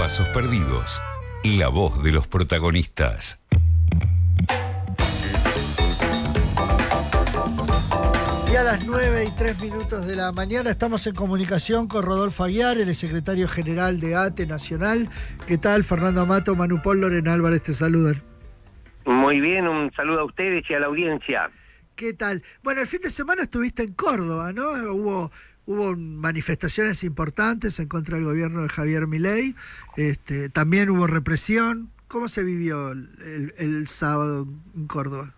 pasos perdidos. La voz de los protagonistas. Y a las 9:03 de la mañana estamos en comunicación con Rodolfo Aguiar, el secretario general de ATE Nacional. ¿Qué tal? Fernando Amato, Manu Pol, Lorena Álvarez te saludan. Muy bien, un saludo a ustedes y a la audiencia. ¿Qué tal? Bueno, el fin de semana estuviste en Córdoba, ¿no? Hubo manifestaciones importantes en contra del gobierno de Javier Milei. También hubo represión. ¿Cómo se vivió el sábado en Córdoba?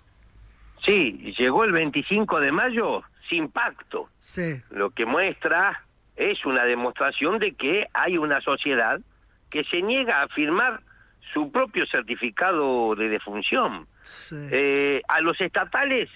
Sí, llegó el 25 de mayo sin pacto. Sí. Lo que muestra es una demostración de que hay una sociedad que se niega a firmar su propio certificado de defunción. Sí. A los estatales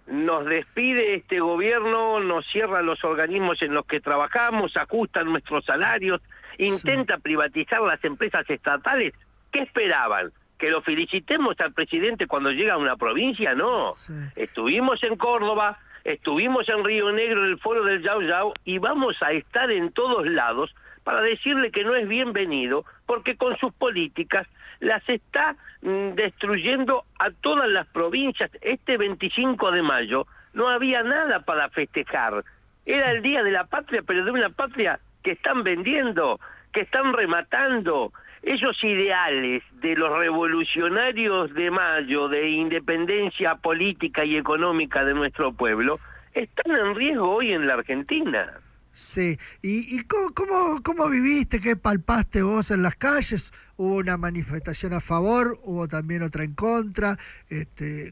nos despide este gobierno, nos cierra los organismos en los que trabajamos, ajustan nuestros salarios, intenta privatizar las empresas estatales. ¿Qué esperaban? ¿Que lo felicitemos al presidente cuando llega a una provincia? No. Sí. Estuvimos en Córdoba, estuvimos en Río Negro en el foro del Yau Yau y vamos a estar en todos lados para decirle que no es bienvenido porque con sus políticas las está destruyendo a todas las provincias. Este 25 de mayo no había nada para festejar. Era el Día de la Patria, pero de una patria que están vendiendo, que están rematando. Esos ideales de los revolucionarios de mayo, de independencia política y económica de nuestro pueblo, están en riesgo hoy en la Argentina. Sí. ¿Y cómo viviste? ¿Qué palpaste vos en las calles? ¿Hubo una manifestación a favor? ¿Hubo también otra en contra?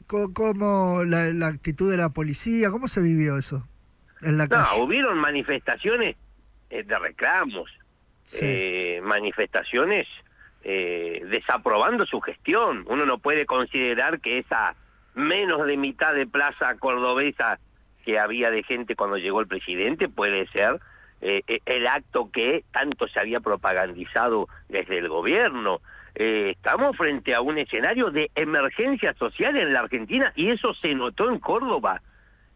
¿Cómo la actitud de la policía? ¿Cómo se vivió eso en la calle? No, hubieron manifestaciones de reclamos. Sí. Manifestaciones desaprobando su gestión. Uno no puede considerar que esa menos de mitad de plaza cordobesa que había de gente cuando llegó el presidente puede ser el acto que tanto se había propagandizado desde el gobierno. Estamos frente a un escenario de emergencia social en la Argentina y eso se notó en Córdoba.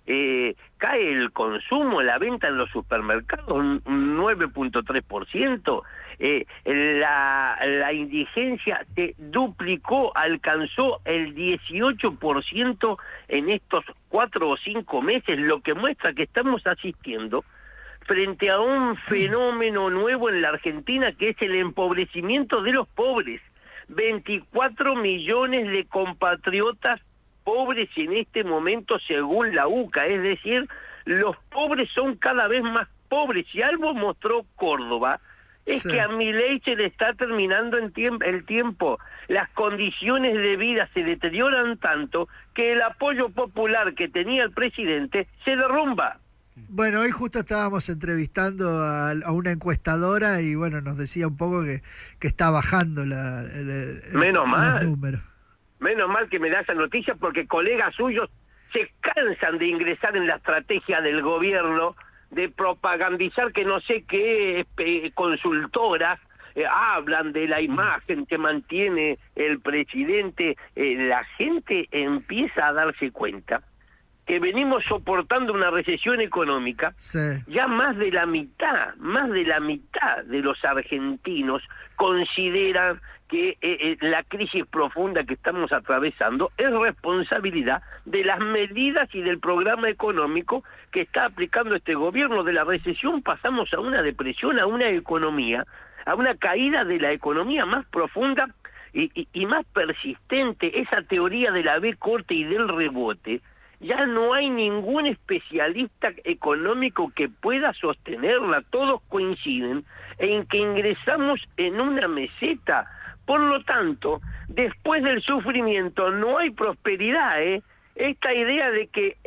Cae el consumo, la venta en los supermercados un 9.3%, la indigencia se duplicó, alcanzó el 18% en estos 4 o 5 meses, lo que muestra que estamos asistiendo frente a un fenómeno nuevo en la Argentina que es el empobrecimiento de los pobres. 24 millones de compatriotas pobres en este momento según la UCA, es decir, los pobres son cada vez más pobres. Y algo mostró Córdoba es que a Milei se le está terminando el tiempo. Las condiciones de vida se deterioran tanto que el apoyo popular que tenía el presidente se derrumba. Bueno, hoy justo estábamos entrevistando a una encuestadora y bueno, nos decía un poco que está bajando Menos mal. los números. Menos mal que me da esa noticia porque colegas suyos se cansan de ingresar en la estrategia del gobierno, de propagandizar que no sé qué consultoras hablan de la imagen que mantiene el presidente. La gente empieza a darse cuenta que venimos soportando una recesión económica. Sí. Ya más de la mitad de los argentinos consideran que la crisis profunda que estamos atravesando es responsabilidad de las medidas y del programa económico que está aplicando este gobierno. De la recesión pasamos a una depresión, a una economía, a una caída de la economía más profunda y más persistente. Esa teoría de la B corta y del rebote, ya no hay ningún especialista económico que pueda sostenerla. Todos coinciden en que ingresamos en una meseta. Por lo tanto, después del sufrimiento no hay prosperidad, Esta idea de que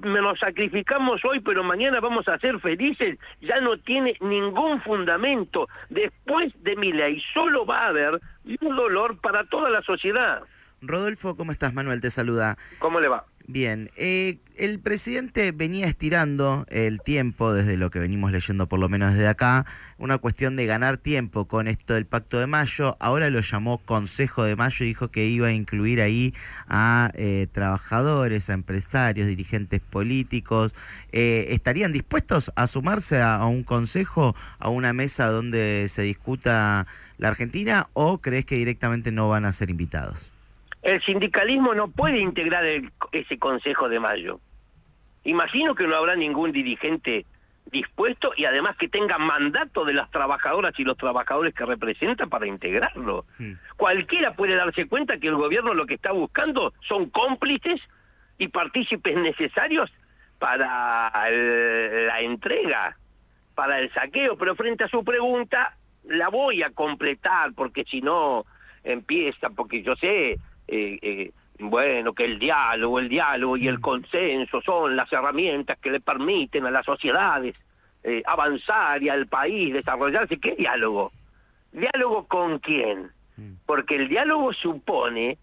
nos sacrificamos hoy, pero mañana vamos a ser felices, ya no tiene ningún fundamento. Después de Milei solo va a haber un dolor para toda la sociedad. Rodolfo, ¿cómo estás? Manuel te saluda. ¿Cómo le va? Bien, el presidente venía estirando el tiempo, desde lo que venimos leyendo por lo menos desde acá, una cuestión de ganar tiempo con esto del Pacto de Mayo. Ahora lo llamó Consejo de Mayo y dijo que iba a incluir ahí a trabajadores, a empresarios, dirigentes políticos. ¿Estarían dispuestos a sumarse a un consejo, a una mesa donde se discuta la Argentina, o crees que directamente no van a ser invitados? El sindicalismo no puede integrar ese Consejo de Mayo. Imagino que no habrá ningún dirigente dispuesto y además que tenga mandato de las trabajadoras y los trabajadores que representa para integrarlo. Cualquiera puede darse cuenta que el gobierno lo que está buscando son cómplices y partícipes necesarios para la entrega, para el saqueo, pero frente a su pregunta la voy a completar porque si no empieza, porque yo sé... bueno, que el diálogo y el consenso son las herramientas que le permiten a las sociedades avanzar y al país desarrollarse. ¿Qué diálogo? ¿Diálogo con quién? Porque el diálogo supone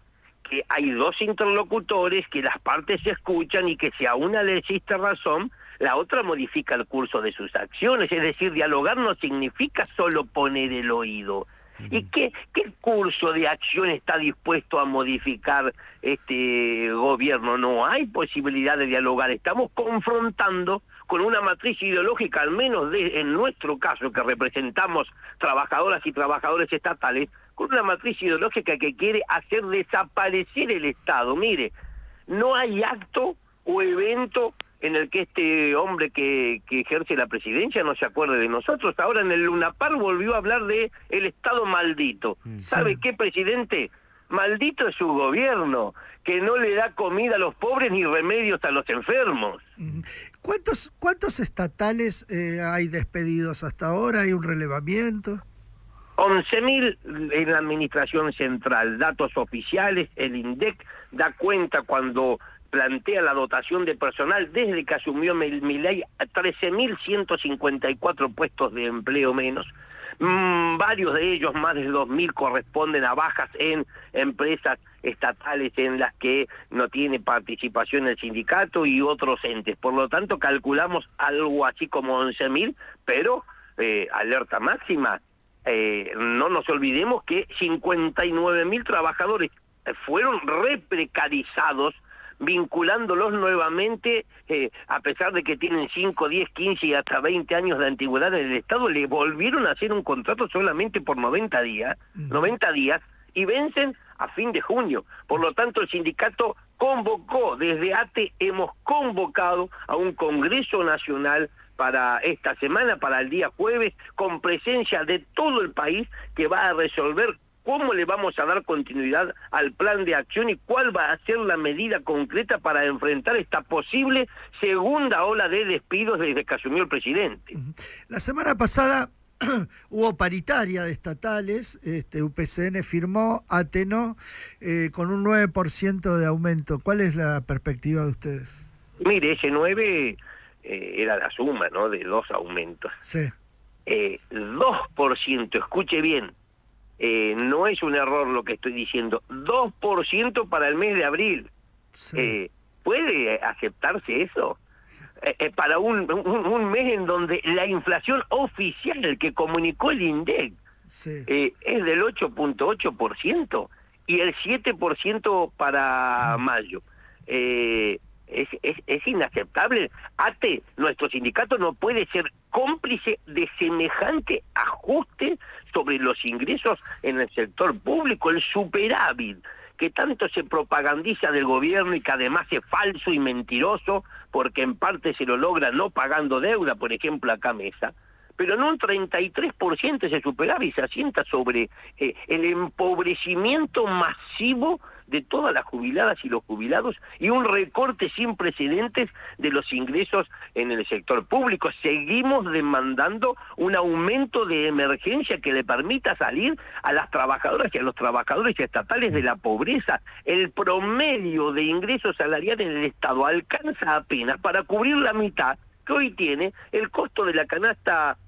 que hay dos interlocutores, que las partes se escuchan y que si a una le existe razón, la otra modifica el curso de sus acciones. Es decir, dialogar no significa solo poner el oído. ¿Y qué curso de acción está dispuesto a modificar este gobierno? No hay posibilidad de dialogar. Estamos confrontando con una matriz ideológica, al menos en nuestro caso, que representamos trabajadoras y trabajadores estatales, con una matriz ideológica que quiere hacer desaparecer el Estado. Mire, no hay acto o evento en el que este hombre que ejerce la presidencia no se acuerde de nosotros. Ahora en el Lunapar volvió a hablar de el Estado maldito. ¿Sabe qué, presidente? Maldito es su gobierno, que no le da comida a los pobres ni remedios a los enfermos. ¿Cuántos estatales hay despedidos hasta ahora? ¿Hay un relevamiento? 11.000 en la administración central, datos oficiales. El INDEC da cuenta cuando plantea la dotación de personal desde que asumió Milei a 13.154 puestos de empleo menos. Varios de ellos, más de 2.000, corresponden a bajas en empresas estatales en las que no tiene participación el sindicato y otros entes. Por lo tanto, calculamos algo así como 11.000, pero alerta máxima, no nos olvidemos que 59.000 trabajadores fueron reprecarizados, vinculándolos nuevamente, a pesar de que tienen 5, 10, 15 y hasta 20 años de antigüedad en el Estado, le volvieron a hacer un contrato solamente por 90 días, y vencen a fin de junio. Por lo tanto, el sindicato convocó, desde ATE hemos convocado a un Congreso Nacional para esta semana, para el día jueves, con presencia de todo el país, que va a resolver cómo le vamos a dar continuidad al plan de acción y cuál va a ser la medida concreta para enfrentar esta posible segunda ola de despidos desde que asumió el presidente. La semana pasada hubo paritaria de estatales, UPCN firmó, ATE no, con un 9% de aumento. ¿Cuál es la perspectiva de ustedes? Mire, ese 9 era la suma, ¿no?, de dos aumentos. Sí. 2%, escuche bien. No es un error lo que estoy diciendo, 2% para el mes de abril. Sí. ¿Puede aceptarse eso? Para un mes en donde la inflación oficial que comunicó el INDEC es del 8.8% y el 7% para mayo. Es inaceptable. ATE, nuestro sindicato, no puede ser cómplice de semejante ajuste sobre los ingresos en el sector público. El superávit que tanto se propagandiza del gobierno y que además es falso y mentiroso, porque en parte se lo logra no pagando deuda, por ejemplo, acá Mesa, pero en un 33% ese superávit se asienta sobre el empobrecimiento masivo de todas las jubiladas y los jubilados y un recorte sin precedentes de los ingresos en el sector público. Seguimos demandando un aumento de emergencia que le permita salir a las trabajadoras y a los trabajadores estatales de la pobreza. El promedio de ingresos salariales en el Estado alcanza apenas para cubrir la mitad, que hoy tiene el costo de la canasta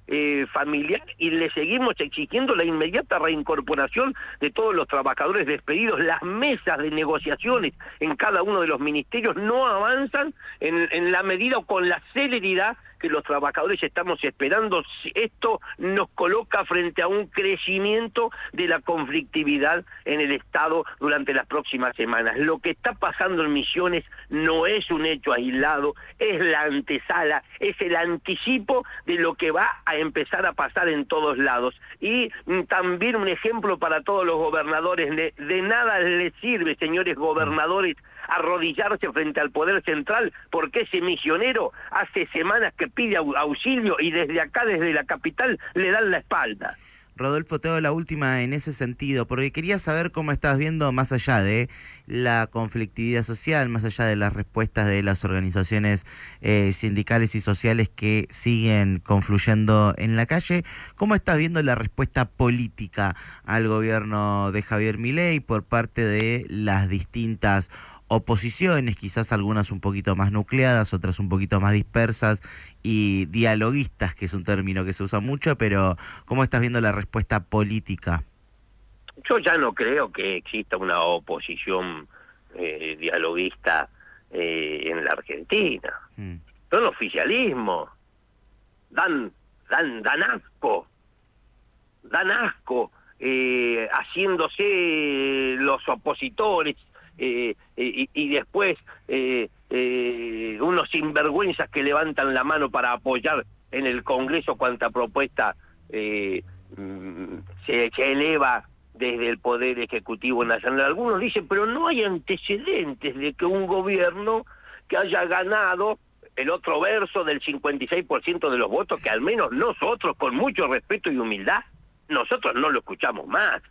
familiar, y le seguimos exigiendo la inmediata reincorporación de todos los trabajadores despedidos. Las mesas de negociaciones en cada uno de los ministerios no avanzan en la medida o con la celeridad que los trabajadores estamos esperando. Esto nos coloca frente a un crecimiento de la conflictividad en el Estado durante las próximas semanas. Lo que está pasando en Misiones no es un hecho aislado, es la antesala, es el anticipo de lo que va a empezar a pasar en todos lados. Y también un ejemplo para todos los gobernadores: de nada les sirve, señores gobernadores, arrodillarse frente al poder central, porque ese misionero hace semanas que pide auxilio y desde acá, desde la capital, le dan la espalda. Rodolfo, te doy la última en ese sentido, porque quería saber cómo estás viendo, más allá de la conflictividad social, más allá de las respuestas de las organizaciones sindicales y sociales que siguen confluyendo en la calle, ¿cómo estás viendo la respuesta política al gobierno de Javier Milei por parte de las distintas oposiciones, quizás algunas un poquito más nucleadas, otras un poquito más dispersas y dialoguistas, que es un término que se usa mucho, pero ¿cómo estás viendo la respuesta política? Yo ya no creo que exista una oposición dialoguista en la Argentina. Son oficialismo, dan asco, haciéndose los opositores, y después unos sinvergüenzas que levantan la mano para apoyar en el Congreso cuanta propuesta se eleva desde el Poder Ejecutivo Nacional. Algunos dicen, pero no hay antecedentes de que un gobierno que haya ganado el otro verso del 56% de los votos, que al menos nosotros, con mucho respeto y humildad, nosotros no lo escuchamos más.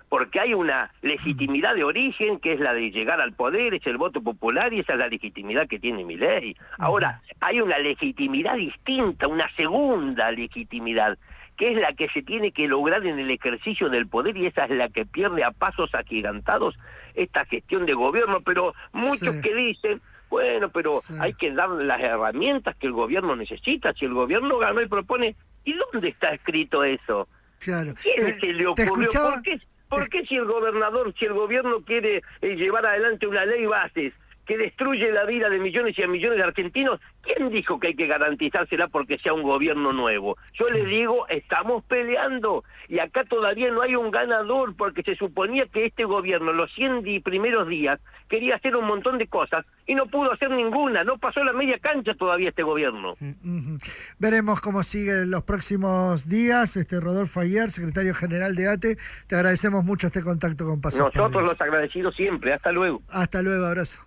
Porque hay una legitimidad de origen que es la de llegar al poder, es el voto popular, y esa es la legitimidad que tiene Milei. Ahora, hay una legitimidad distinta, una segunda legitimidad, que es la que se tiene que lograr en el ejercicio del poder, y esa es la que pierde a pasos agigantados esta gestión de gobierno. Pero muchos que dicen, bueno, pero hay que dar las herramientas que el gobierno necesita. Si el gobierno ganó y propone, ¿y dónde está escrito eso? Claro. ¿Quién se le ocurrió? ¿Por qué si el gobierno quiere llevar adelante una ley bases que destruye la vida de millones y a millones de argentinos, quién dijo que hay que garantizársela porque sea un gobierno nuevo? Yo le digo, estamos peleando y acá todavía no hay un ganador, porque se suponía que este gobierno los 100 primeros días quería hacer un montón de cosas y no pudo hacer ninguna, no pasó la media cancha todavía este gobierno. Veremos cómo siguen los próximos días. Rodolfo Aguiar, secretario general de ATE, te agradecemos mucho este contacto con Pasos por Dios. Nosotros los agradecidos siempre, hasta luego. Hasta luego, abrazo.